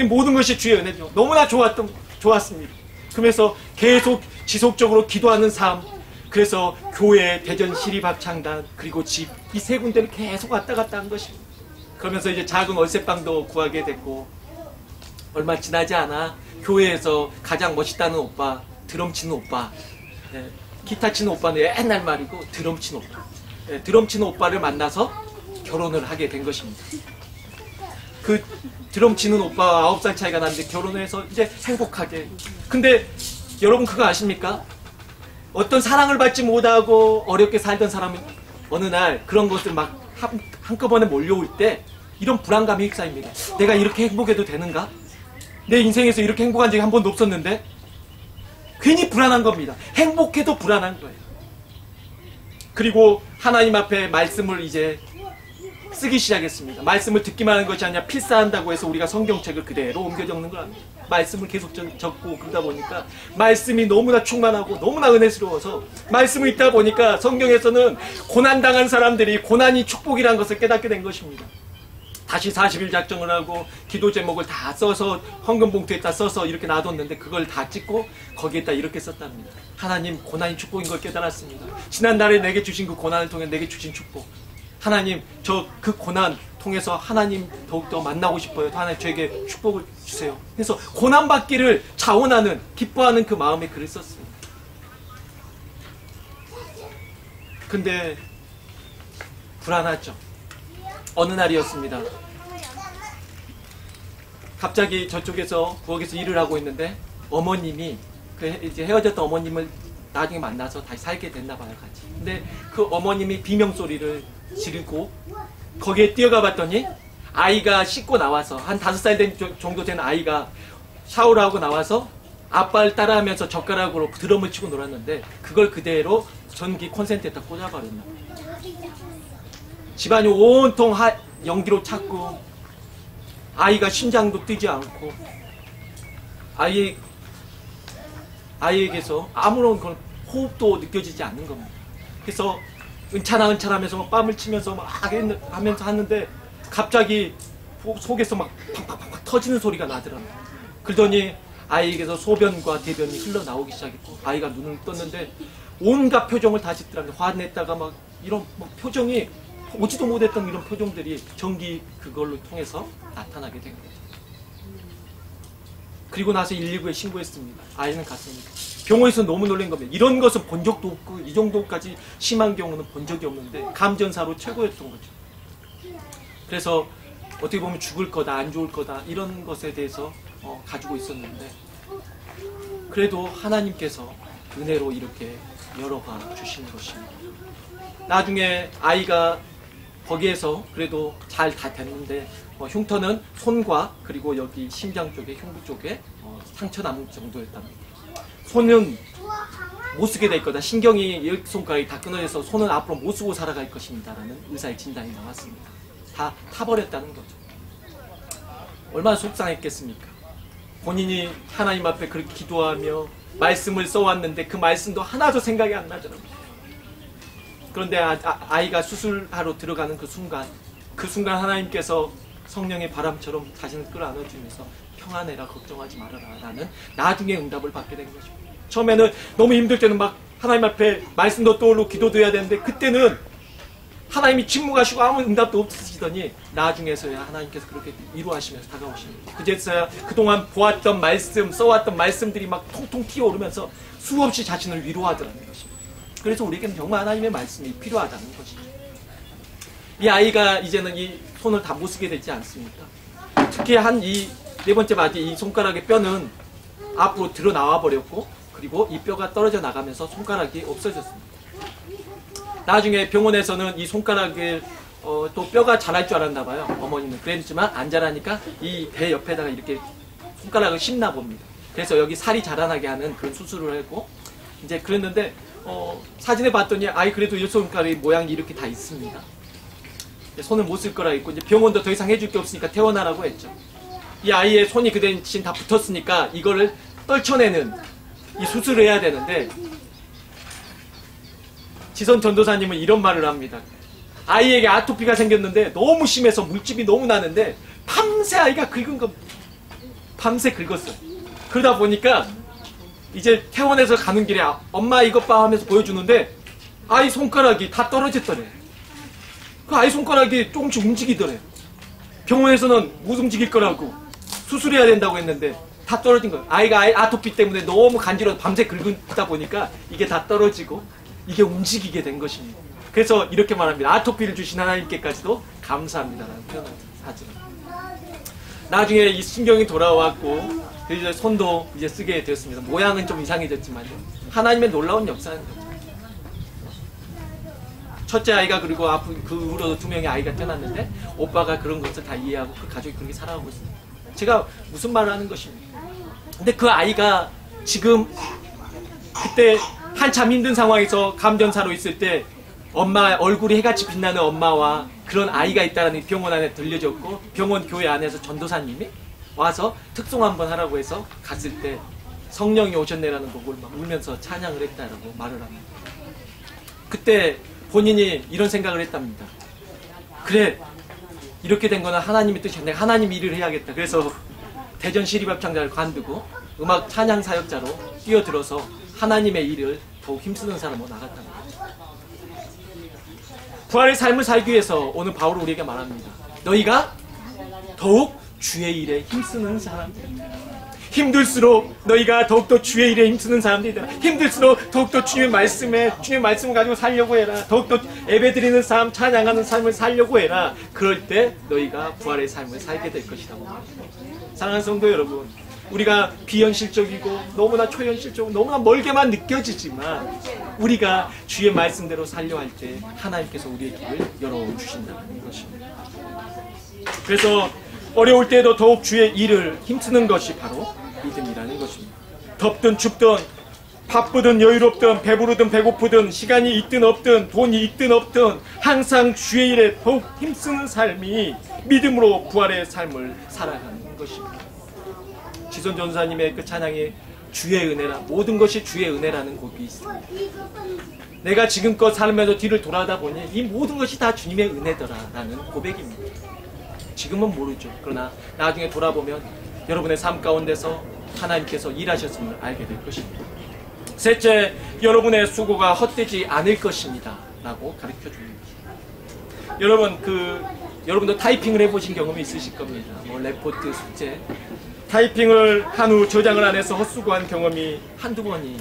모든 것이 주의 은혜죠. 너무나 좋았습니다. 그러면서 계속 지속적으로 기도하는 삶, 그래서 교회, 대전 시립합창단, 그리고 집, 이 세 군데를 계속 왔다 갔다 한 것입니다. 그러면서 이제 작은 월세방도 구하게 됐고 얼마 지나지 않아 교회에서 가장 멋있다는 오빠, 드럼 치는 오빠, 기타 치는 오빠는 옛날 말이고 드럼 치는 오빠, 드럼 치는 오빠를 만나서 결혼을 하게 된 것입니다. 그 드럼 치는 오빠와 9살 차이가 나는데 결혼을 해서 이제 행복하게. 근데 여러분 그거 아십니까? 어떤 사랑을 받지 못하고 어렵게 살던 사람이 어느 날 그런 것들 막 한꺼번에 몰려올 때 이런 불안감이 휩싸입니다. 내가 이렇게 행복해도 되는가? 내 인생에서 이렇게 행복한 적이 한 번도 없었는데? 괜히 불안한 겁니다. 행복해도 불안한 거예요. 그리고 하나님 앞에 말씀을 이제 쓰기 시작했습니다. 말씀을 듣기만 하는 것이 아니라 필사한다고 해서 우리가 성경책을 그대로 옮겨 적는 걸 합니다. 말씀을 계속 적고 그러다 보니까 말씀이 너무나 충만하고 너무나 은혜스러워서 말씀을 읽다 보니까 성경에서는 고난당한 사람들이 고난이 축복이라는 것을 깨닫게 된 것입니다. 다시 40일 작정을 하고 기도 제목을 다 써서 헌금 봉투에다 써서 이렇게 놔뒀는데 그걸 다 찍고 거기에다 이렇게 썼답니다. 하나님, 고난이 축복인 걸 깨달았습니다. 지난날에 내게 주신 그 고난을 통해 내게 주신 축복, 하나님, 저 그 고난 통해서 하나님 더욱더 만나고 싶어요. 하나님 저에게 축복을 주세요. 그래서 고난 받기를 자원하는, 기뻐하는 그 마음에 글을 썼습니다. 근데 불안하죠. 어느 날이었습니다. 갑자기 저쪽에서 부엌에서 일을 하고 있는데 어머님이 이제 헤어졌던 어머님을 나중에 만나서 다시 살게 됐나 봐요, 같이. 근데 그 어머님이 비명소리를 지르고 거기에 뛰어가 봤더니 아이가 씻고 나와서 한 5살 정도 된 아이가 샤워를 하고 나와서 아빠를 따라하면서 젓가락으로 드럼을 치고 놀았는데 그걸 그대로 전기 콘센트에다 꽂아버렸나 봐요. 집안이 온통 연기로 찼고 아이가 심장도 뛰지 않고 아이에게서 아무런 그런 호흡도 느껴지지 않는 겁니다. 그래서 은찬하면서 뺨을 치면서 막 하면서 하는데 갑자기 속에서 막 팍팍팍 터지는 소리가 나더랍니다. 그러더니 아이에게서 소변과 대변이 흘러나오기 시작했고 아이가 눈을 떴는데 온갖 표정을 다 짓더랍니다. 화냈다가 막 이런 표정이 오지도 못했던 이런 표정들이 전기 그걸로 통해서 나타나게 된 거죠. 그리고 나서 119에 신고했습니다. 아이는 갔습니다. 병원에서 너무 놀란 겁니다. 이런 것은 본 적도 없고 이 정도까지 심한 경우는 본 적이 없는데 감전사로 최고였던 거죠. 그래서 어떻게 보면 죽을 거다, 안 좋을 거다 이런 것에 대해서 가지고 있었는데 그래도 하나님께서 은혜로 이렇게 열어봐 주시는 것입니다. 나중에 아이가 거기에서 그래도 잘 다 됐는데 흉터는 손과 그리고 여기 심장 쪽에 흉부 쪽에 상처 남은 정도였답니다. 손은 못 쓰게 될 거다. 신경이 열 손가락이 다 끊어져서 손은 앞으로 못 쓰고 살아갈 것입니다. 라는 의사의 진단이 나왔습니다. 다 타버렸다는 거죠. 얼마나 속상했겠습니까? 본인이 하나님 앞에 그렇게 기도하며 말씀을 써왔는데 그 말씀도 하나도 생각이 안 나더라고요. 그런데 아이가 수술하러 들어가는 그 순간 하나님께서 성령의 바람처럼 자신을 끌어안아주면서 평안해라, 걱정하지 말아라 라는 나중에 응답을 받게 된 것입니다. 처음에는 너무 힘들 때는 막 하나님 앞에 말씀도 떠오르고 기도도 해야 되는데 그때는 하나님이 침묵하시고 아무 응답도 없으시더니 나중에서야 하나님께서 그렇게 위로하시면서 다가오십니다. 그제서야 그동안 보았던 말씀, 써왔던 말씀들이 막 통통 튀어오르면서 수없이 자신을 위로하더라는 것입니다. 그래서 우리에게는 정말 하나님의 말씀이 필요하다는 것입니다. 이 아이가 이제는 이 손을 다 못 쓰게 되지 않습니까? 특히 이 네 번째 마디 이 손가락의 뼈는 앞으로 드러 나와 버렸고 그리고 이 뼈가 떨어져 나가면서 손가락이 없어졌습니다. 나중에 병원에서는 이 손가락을 또 뼈가 자랄 줄 알았나 봐요. 어머니는 그랬지만 안 자라니까 이 배 옆에다가 이렇게 손가락을 심나 봅니다. 그래서 여기 살이 자라나게 하는 그런 수술을 했고 이제 그랬는데 사진에 봤더니 아이 그래도 이 손가락이 모양이 이렇게 다 있습니다. 손을 못 쓸 거라 했고 이제 병원도 더 이상 해줄 게 없으니까 퇴원하라고 했죠. 이 아이의 손이 그 대신 다 붙었으니까 이거를 떨쳐내는 이 수술을 해야 되는데 지선 전도사님은 이런 말을 합니다. 아이에게 아토피가 생겼는데 너무 심해서 물집이 너무 나는데 밤새 아이가 긁은 거 밤새 긁었어요. 그러다 보니까 이제 퇴원해서 가는 길에 엄마 이것 봐 하면서 보여주는데 아이 손가락이 다 떨어졌더래. 그 아이 손가락이 조금씩 움직이더래. 병원에서는 못 움직일 거라고 수술해야 된다고 했는데 다 떨어진 거예요. 아이가 아토피 때문에 너무 간지러워 밤새 긁다 보니까 이게 다 떨어지고 이게 움직이게 된 것입니다. 그래서 이렇게 말합니다. 아토피를 주신 하나님께까지도 감사합니다라는 표현을 하죠. 나중에 이 신경이 돌아왔고 이제 손도 이제 쓰게 되었습니다. 모양은 좀 이상해졌지만요. 하나님의 놀라운 역사는 거죠. 첫째 아이가 그리고 그 후로도 2명의 아이가 태어났는데 오빠가 그런 것을 다 이해하고 그 가족이 그렇게 살아가고 있습니다. 제가 무슨 말을 하는 것입니까? 근데 그 아이가 지금 그때 한참 힘든 상황에서 감전사로 있을 때 엄마 얼굴이 해같이 빛나는 엄마와 그런 아이가 있다는 병원 안에 들려졌고 병원 교회 안에서 전도사님이 와서 특송 한번 하라고 해서 갔을 때 성령이 오셨네라는 곡을 막 울면서 찬양을 했다라고 말을 합니다. 그때 본인이 이런 생각을 했답니다. 그래 이렇게 된 거는 하나님의 뜻이야. 내가 하나님 일을 해야겠다. 그래서 대전 시립합창단을 관두고 음악 찬양 사역자로 뛰어들어서 하나님의 일을 더욱 힘쓰는 사람으로 나갔답니다. 부활의 삶을 살기 위해서 오늘 바울은 우리에게 말합니다. 너희가 더욱 주의 일에 힘쓰는 사람들이다. 힘들수록 너희가 더욱더 주의 일에 힘쓰는 사람들이다. 힘들수록 더욱더 주님의 말씀을 가지고 살려고 해라. 더욱더 예배드리는 삶, 찬양하는 삶을 살려고 해라. 그럴 때 너희가 부활의 삶을 살게 될 것이라고 말합니다. 사랑하는 성도 여러분, 우리가 비현실적이고 너무나 초현실적이고 너무나 멀게만 느껴지지만 우리가 주의 말씀대로 살려 할 때 하나님께서 우리의 길을 열어주신다는 것입니다. 그래서 어려울 때도 더욱 주의 일을 힘쓰는 것이 바로 믿음이라는 것입니다. 덥든 춥든 바쁘든 여유롭든 배부르든 배고프든 시간이 있든 없든 돈이 있든 없든 항상 주의 일에 더욱 힘쓰는 삶이 믿음으로 부활의 삶을 살아가는 것입니다. 지선 전사님의 그 찬양에 주의 은혜라 모든 것이 주의 은혜라는 곡이 있습니다. 내가 지금껏 살면서 뒤를 돌아다 보니 이 모든 것이 다 주님의 은혜더라라는 고백입니다. 지금은 모르죠. 그러나 나중에 돌아보면 여러분의 삶 가운데서 하나님께서 일하셨음을 알게 될 것입니다. 셋째, 여러분의 수고가 헛되지 않을 것입니다 라고 가르쳐 줍니다. 여러분도 타이핑을 해보신 경험이 있으실 겁니다. 뭐 레포트, 숙제 타이핑을 한 후 저장을 안 해서 헛수고한 경험이 한두 번이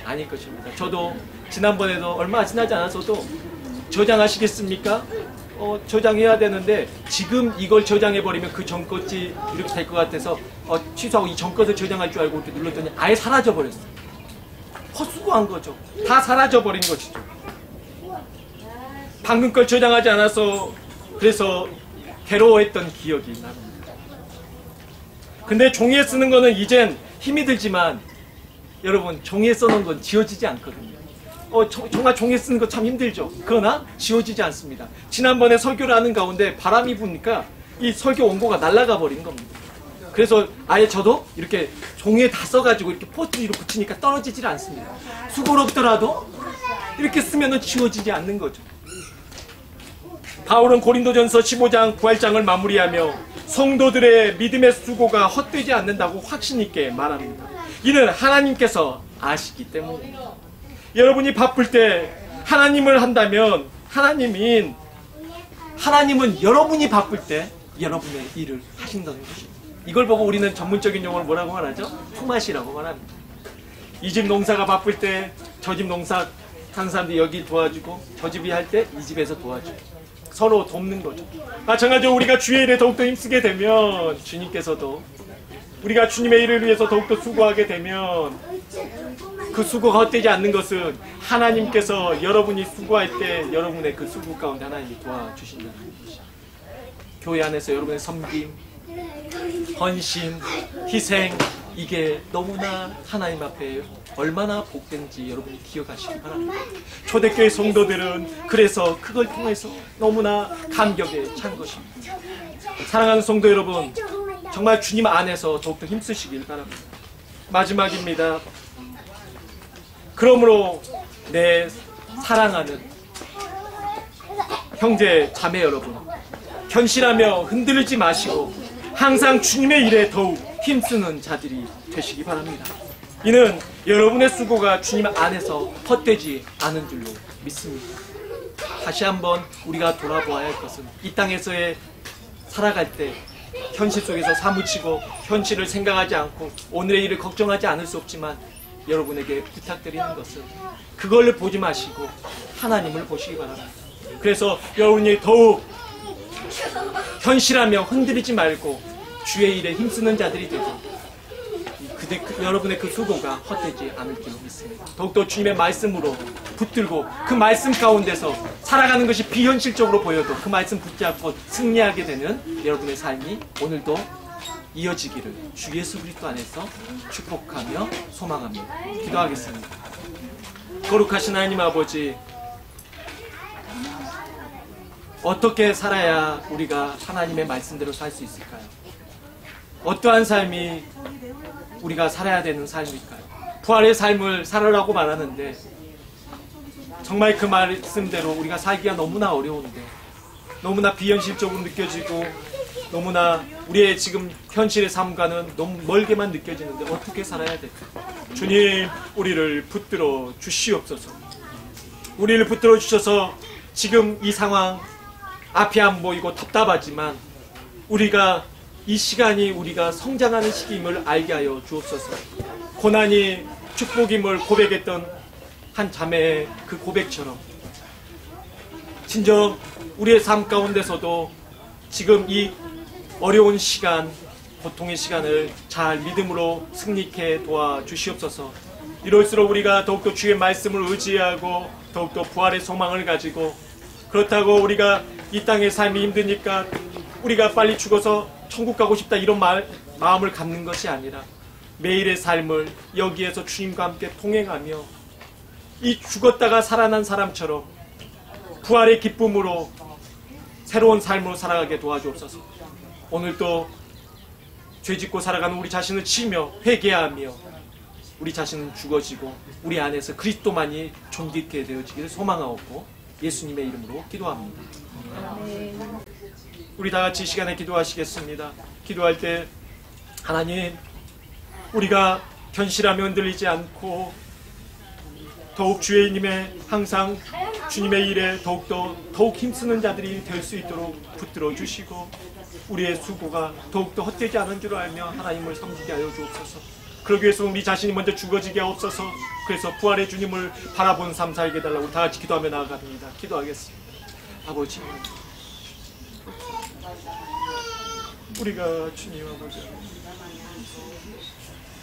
아닐 것입니다. 저도 지난번에도 얼마 지나지 않았어도 저장하시겠습니까? 저장해야 되는데 지금 이걸 저장해버리면 그 전 것이 이렇게 될 것 같아서 취소하고 이 전 것을 저장할 줄 알고 이렇게 눌렀더니 아예 사라져버렸어요. 헛수고한 거죠. 다 사라져버린 것이죠. 방금 걸 저장하지 않아서 그래서 괴로워했던 기억이 납니다. 근데 종이에 쓰는 거는 이젠 힘이 들지만 여러분 종이에 써놓은 건 지워지지 않거든요. 정말 종이에 쓰는 거 참 힘들죠. 그러나 지워지지 않습니다. 지난번에 설교를 하는 가운데 바람이 부니까 이 설교 원고가 날아가 버린 겁니다. 그래서 아예 저도 이렇게 종이에 다 써가지고 이렇게 포스트로 붙이니까 떨어지질 않습니다. 수고롭더라도 이렇게 쓰면 지워지지 않는 거죠. 바울은 고린도전서 15장 9장을 마무리하며 성도들의 믿음의 수고가 헛되지 않는다고 확신 있게 말합니다. 이는 하나님께서 아시기 때문입니다. 여러분이 바쁠 때 하나님을 한다면 하나님은 여러분이 바쁠 때 여러분의 일을 하신다는 것입니다. 이걸 보고 우리는 전문적인 용어를 뭐라고 말하죠? 품앗이라고 말합니다. 이 집 농사가 바쁠 때 저 집 농사 하는 사람들이 여기 도와주고 저 집이 할 때 이 집에서 도와주고 서로 돕는 거죠. 마찬가지로 우리가 주의 일에 더욱더 힘쓰게 되면 주님께서도 우리가 주님의 일을 위해서 더욱더 수고하게 되면 그 수고가 헛되지 않는 것은 하나님께서 여러분이 수고할 때 여러분의 그 수고 가운데 하나님이 도와주신다는 것이죠. 교회 안에서 여러분의 섬김, 헌신, 희생, 이게 너무나 하나님 앞에 얼마나 복된지 여러분이 기억하시기 바랍니다. 초대교회 성도들은 그래서 그걸 통해서 너무나 감격에 찬 것입니다. 사랑하는 성도 여러분, 정말 주님 안에서 더욱더 힘쓰시길 바랍니다. 마지막입니다. 그러므로 내 사랑하는 형제 자매 여러분, 견실하며 흔들리지 마시고 항상 주님의 일에 더욱 힘쓰는 자들이 되시기 바랍니다. 이는 여러분의 수고가 주님 안에서 헛되지 않은 줄로 믿습니다. 다시 한번 우리가 돌아보아야 할 것은 이 땅에서의 살아갈 때 현실 속에서 사무치고 현실을 생각하지 않고 오늘의 일을 걱정하지 않을 수 없지만 여러분에게 부탁드리는 것은 그걸 보지 마시고 하나님을 보시기 바랍니다. 그래서 여러분이 더욱 현실하며 흔들리지 말고 주의 일에 힘쓰는 자들이 되고 여러분의 그 수고가 헛되지 않을 줄로 믿습니다. 더욱더 주님의 말씀으로 붙들고 그 말씀 가운데서 살아가는 것이 비현실적으로 보여도 그 말씀 붙잡고 승리하게 되는 여러분의 삶이 오늘도 이어지기를 주 예수 그리스도 안에서 축복하며 소망합니다. 기도하겠습니다. 거룩하신 하나님 아버지, 어떻게 살아야 우리가 하나님의 말씀대로 살 수 있을까요? 어떠한 삶이 우리가 살아야 되는 삶일까요? 부활의 삶을 살아라고 말하는데 정말 그 말씀대로 우리가 살기가 너무나 어려운데 너무나 비현실적으로 느껴지고 너무나 우리의 지금 현실의 삶과는 너무 멀게만 느껴지는데 어떻게 살아야 될까요? 주님, 우리를 붙들어 주시옵소서. 우리를 붙들어 주셔서 지금 이 상황 앞이 안 보이고 답답하지만 우리가 이 시간이 우리가 성장하는 시기임을 알게 하여 주옵소서. 고난이 축복임을 고백했던 한 자매의 그 고백처럼 진정 우리의 삶 가운데서도 지금 이 어려운 시간, 고통의 시간을 잘 믿음으로 승리케 도와주시옵소서. 이럴수록 우리가 더욱더 주의 말씀을 의지하고 더욱더 부활의 소망을 가지고, 그렇다고 우리가 이 땅의 삶이 힘드니까 우리가 빨리 죽어서 천국 가고 싶다 이런 마음을 갖는 것이 아니라 매일의 삶을 여기에서 주님과 함께 동행하며 이 죽었다가 살아난 사람처럼 부활의 기쁨으로 새로운 삶으로 살아가게 도와주옵소서. 오늘도 죄짓고 살아가는 우리 자신을 치며 회개하며 우리 자신은 죽어지고 우리 안에서 그리스도만이 존귀케 되어지기를 소망하옵고 예수님의 이름으로 기도합니다. 우리 다 같이 이 시간에 기도하시겠습니다. 기도할 때 하나님, 우리가 견실하며 흔들리지 않고 더욱 주님의 항상 주님의 일에 더욱 힘쓰는 자들이 될 수 있도록 붙들어 주시고 우리의 수고가 더욱더 헛되지 않은 줄 알며 하나님을 섬기게 하여 주옵소서. 그러기 위해서 우리 자신이 먼저 죽어지게 하옵소서. 그래서 부활의 주님을 바라본 삶 살게 해달라고 다 같이 기도하며 나아갑니다. 기도하겠습니다. 아버지, 우리가 주님 아버지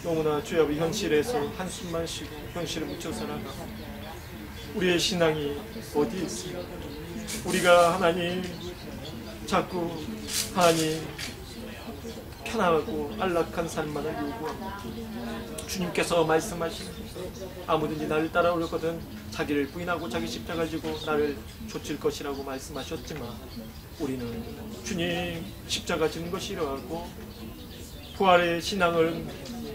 너무나 주의 아버지 현실에서 한숨만 쉬고 현실을 묻혀 살아가고 우리의 신앙이 어디에 있습니까? 우리가 하나님 자꾸 하나님 편하고 안락한 삶만을 요구합니다. 주님께서 말씀하시는 아무든지 나를 따라오려거든 자기를 부인하고 자기 십자가를 지고 나를 좇을 것이라고 말씀하셨지만 우리는 주님 십자가 지는 것이 싫어하고 부활의 신앙을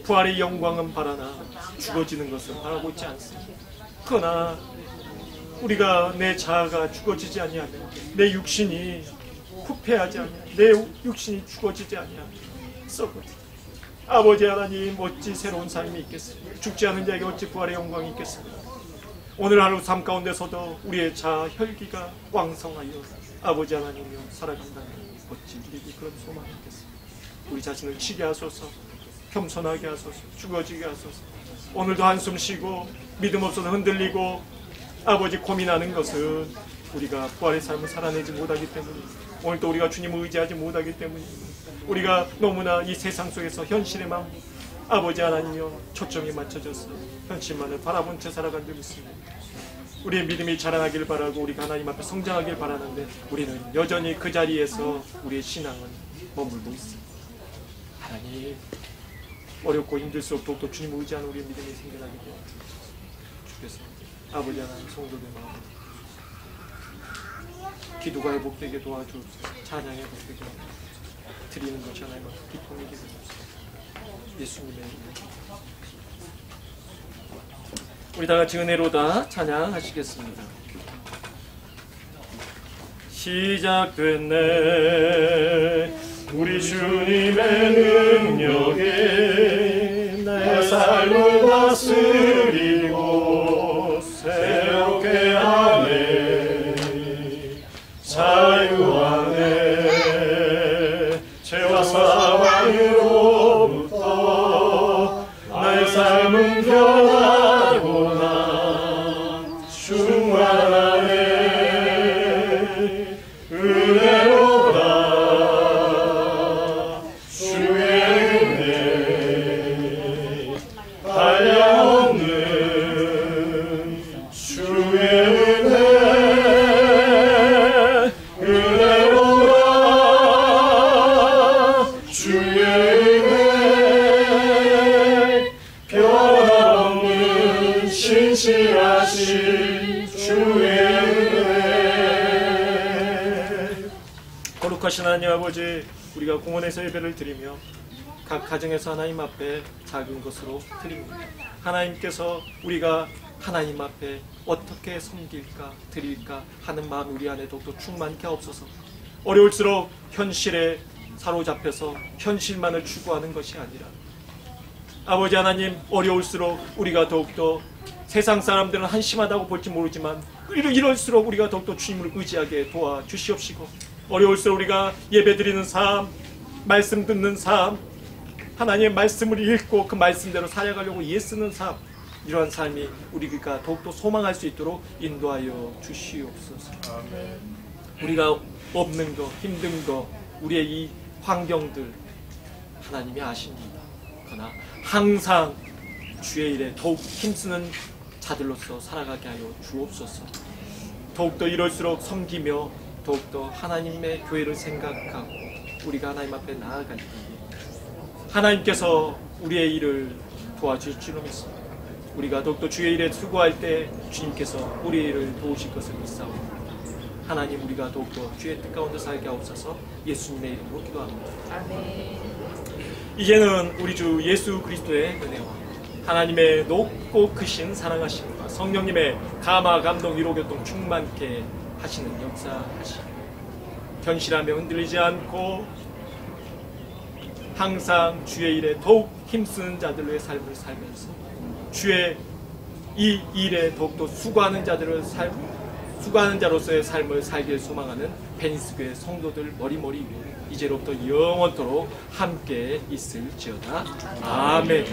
부활의 영광은 바라나 죽어지는 것은 바라고 있지 않습니다. 그러나 우리가 내 자아가 죽어지지 아니하면 내 육신이 후패하지 아니하면 내 육신이 죽어지지 아니하면 썩어지. 아버지 하나님, 어찌 새로운 삶이 있겠습니까? 죽지 않은 자에게 어찌 부활의 영광이 있겠습니까? 오늘 하루 삶 가운데서도 우리의 자아 혈기가 왕성하여 아버지 하나님이여 살아간다는 어찌 우리에게 그런 소망이 있겠습니까? 우리 자신을 치게 하소서. 겸손하게 하소서. 죽어지게 하소서. 오늘도 한숨 쉬고 믿음 없어서 흔들리고 아버지 고민하는 것은 우리가 부활의 삶을 살아내지 못하기 때문입니다. 오늘도 우리가 주님을 의지하지 못하기 때문입니다. 우리가 너무나 이 세상 속에서 현실에만 아버지 하나님이여 초점이 맞춰져서 현실만을 바라본 채 살아간 적이 있습니다. 우리의 믿음이 자라나길 바라고 우리가 하나님 앞에 성장하길 바라는데 우리는 여전히 그 자리에서 우리의 신앙은 머물고 있습니다. 하나님, 어렵고 힘들수록 더욱더 주님을 의지하는 우리의 믿음이 생겨나게 되어 주께서 아버지 하나님 성도들 마음을 기도가 회복되게 도와주옵소서. 찬양이 회복되게 도와주옵소서. 드리는 것이 하나님 앞에 기쁨이게 되옵소서. 예수님의 이름으로. 우리 다 같이 은혜로다 찬양하시겠습니다. 시작됐네 우리 주님의 능력에 내 삶을 다스리고 새롭게 하네 자유하네 죄와 사망으로부터 나의 삶은 변하구나 충만하네 은혜로다 주의 은혜 한량없는 주의 은혜 은혜로다 주의 은혜 변함없는 신실하신 주의 거룩하신 하나님 아버지, 우리가 공원에서 예배를 드리며 각 가정에서 하나님 앞에 작은 것으로 드립니다. 하나님께서 우리가 하나님 앞에 어떻게 섬길까 드릴까 하는 마음이 우리 안에 더욱더 충만케 하옵소서. 어려울수록 현실에 사로잡혀서 현실만을 추구하는 것이 아니라 아버지 하나님, 어려울수록 우리가 더욱더 세상 사람들은 한심하다고 볼지 모르지만 이럴수록 우리가 더욱더 주님을 의지하게 도와주시옵시고, 어려울수록 우리가 예배드리는 삶, 말씀 듣는 삶, 하나님의 말씀을 읽고 그 말씀대로 살아가려고 애쓰는 삶, 이러한 삶이 우리가 더욱더 소망할 수 있도록 인도하여 주시옵소서. 아멘. 우리가 없는 거, 힘든 거, 우리의 이 환경들 하나님이 아십니다. 그러나 항상 주의 일에 더욱 힘쓰는 자들로서 살아가게 하여 주옵소서. 더욱더 이럴수록 섬기며 더욱더 하나님의 교회를 생각하고 우리가 하나님 앞에 나아갈 때 하나님께서 우리의 일을 도와주실 줄 믿습니다. 우리가 더욱더 주의 일에 수고할 때 주님께서 우리의 일을 도우실 것을 믿사옵니다. 하나님, 우리가 더욱더 주의 뜻 가운데 살게 하옵소서. 예수님의 이름으로 기도합니다. 아멘. 이제는 우리 주 예수 그리스도의 은혜와 하나님의 높고 크신 사랑하심과 성령님의 감화 감동 위로 교통 충만케 하시는 역사하시고 견실하며 흔들리지 않고 항상 주의 일에 더욱 힘쓰는 자들의 삶을 살면서 주의 이 일에 더욱더 수고하는 자로서의 삶을 살길 소망하는 베니스교회 성도들 머리머리 위에 이제로부터 영원토록 함께 있을지어다. 아멘.